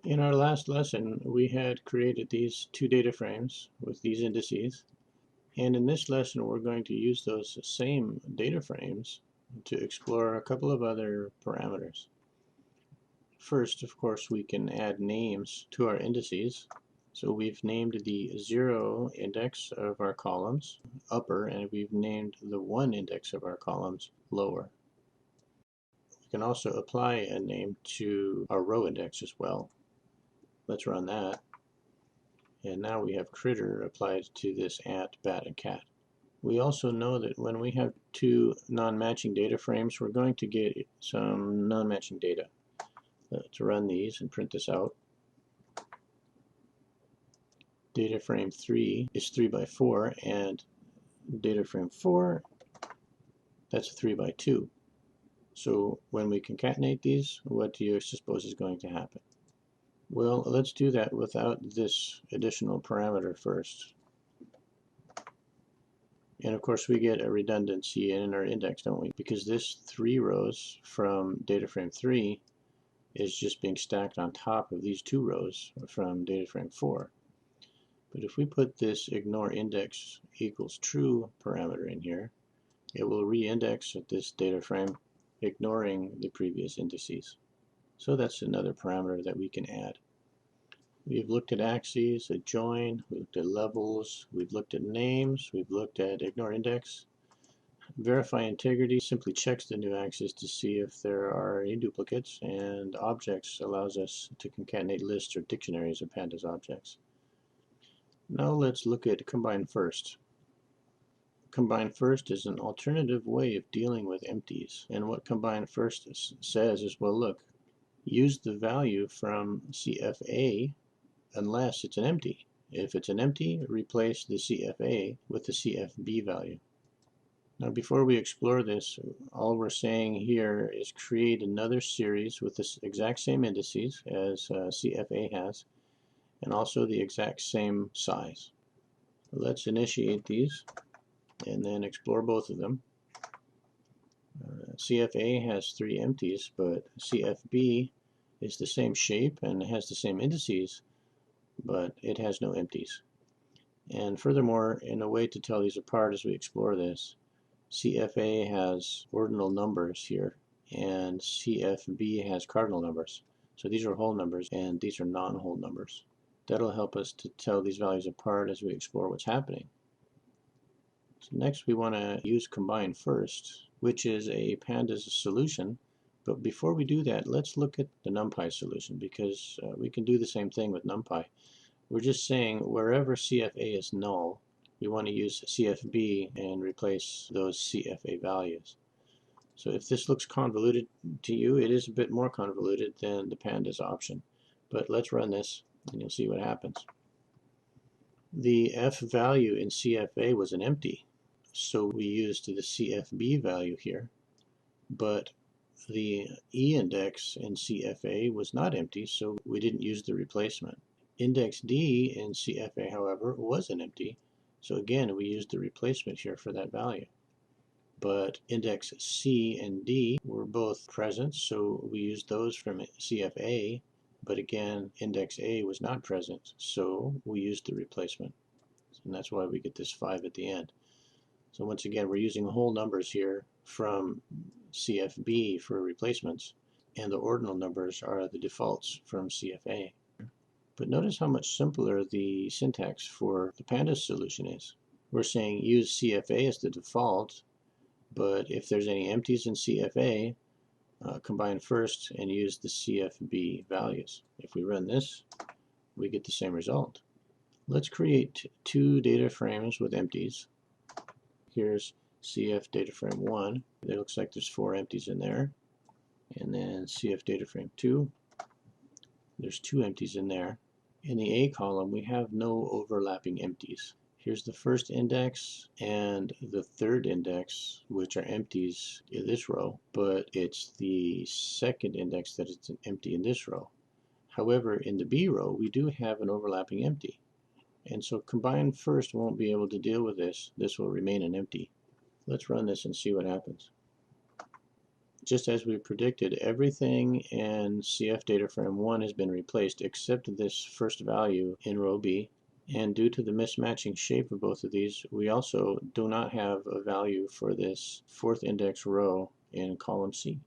In our last lesson, we had created these two data frames with these indices. And in this lesson, we're going to use those same data frames to explore a couple of other parameters. First, of course, we can add names to our indices. So we've named the 0 index of our columns upper, and we've named the 1 index of our columns lower. We can also apply a name to our row index as well. Let's run that. And now we have critter applied to this ant, bat, and cat. We also know that when we have two non-matching data frames, we're going to get some non-matching data. Let's run these and print this out. Data frame 3 is 3 by 4, and data frame 4, that's 3 by 2. So when we concatenate these, what do you suppose is going to happen? Well, let's do that without this additional parameter first. And of course we get a redundancy in our index, don't we? Because this 3 rows from data frame 3 is just being stacked on top of these 2 rows from data frame 4. But if we put this ignore index equals true parameter in here, it will re-index at this data frame, ignoring the previous indices. So that's another parameter that we can add. We've looked at axes, at join, we've looked at levels, we've looked at names, we've looked at ignore index. Verify integrity simply checks the new axis to see if there are any duplicates, and objects allows us to concatenate lists or dictionaries of pandas objects. Now let's look at combine first. Combine first is an alternative way of dealing with empties, and what combine first says is, well, look, use the value from CFA unless it's an empty. If it's an empty, replace the CFA with the CFB value. Now before we explore this, all we're saying here is create another series with the exact same indices as CFA has, and also the exact same size. Let's initiate these and then explore both of them. CFA has 3 empties, but CFB is the same shape and has the same indices, but it has no empties. And furthermore, in a way to tell these apart as we explore this, CFA has ordinal numbers here, and CFB has cardinal numbers. So these are whole numbers, and these are non-whole numbers. That'll help us to tell these values apart as we explore what's happening. So next we want to use combine first, which is a pandas solution. But before we do that, let's look at the NumPy solution, because we can do the same thing with NumPy. We're just saying wherever CFA is null, we want to use CFB and replace those CFA values. So if this looks convoluted to you, it is a bit more convoluted than the pandas option. But let's run this and you'll see what happens. The F value in CFA was an empty, so we used the CFB value here. But the E index in CFA was not empty, so we didn't use the replacement. Index D in CFA, however, was an empty, so again we used the replacement here for that value. But index C and D were both present, so we used those from CFA, but again index A was not present, so we used the replacement. And that's why we get this 5 at the end. So once again, we're using whole numbers here from CFB for replacements, and the ordinal numbers are the defaults from CFA. But notice how much simpler the syntax for the pandas solution is. We're saying use CFA as the default, but if there's any empties in CFA, combine first and use the CFB values. If we run this, we get the same result. Let's create 2 data frames with empties. Here's CF data frame 1. It looks like there's 4 empties in there. And then CF data frame 2. There's 2 empties in there. In the A column, we have no overlapping empties. Here's the first index and the third index, which are empties in this row, but it's the second index that is empty in this row. However, in the B row, we do have an overlapping empty. And so combine first won't be able to deal with this. This will remain an empty. Let's run this and see what happens. just as we predicted, everything in CF data frame 1 has been replaced except this first value in row B. And due to the mismatching shape of both of these, we also do not have a value for this fourth index row in column C.